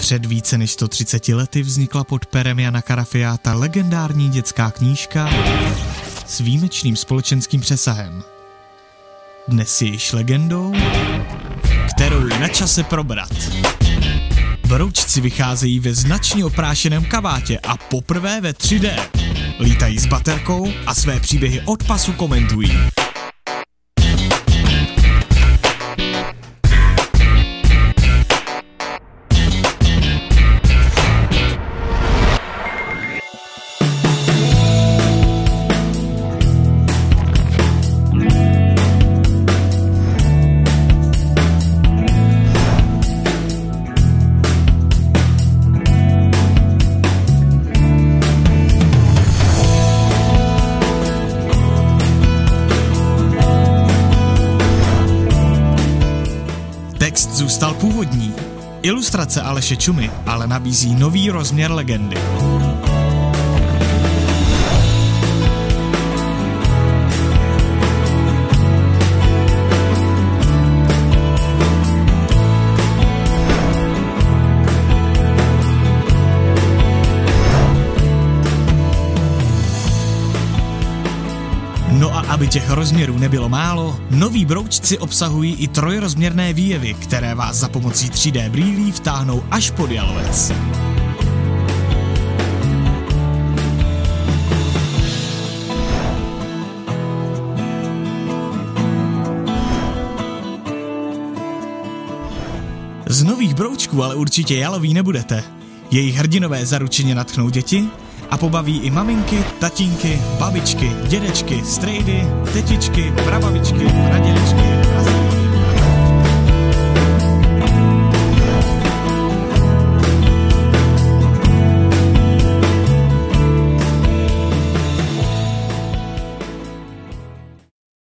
Před více než 130 lety vznikla pod perem Jana Karafiáta legendární dětská knížka s výjimečným společenským přesahem. Dnes je již legendou, kterou je na čase probrat. Broučci vycházejí ve značně oprášeném kabátě a poprvé ve 3D. Lítají s baterkou a své příběhy od pasu komentují. Text zůstal původní. Ilustrace Aleše Čumy ale nabízí nový rozměr legendy. No a aby těch rozměrů nebylo málo, noví Broučci obsahují i trojrozměrné výjevy, které vás za pomocí 3D brýlí vtáhnou až pod jalovec. Z nových Broučků ale určitě jaloví nebudete. Jejich hrdinové zaručeně nadchnou děti a pobaví i maminky, tatínky, babičky, dědečky, strejdy, tetičky, prababičky, pradědečky.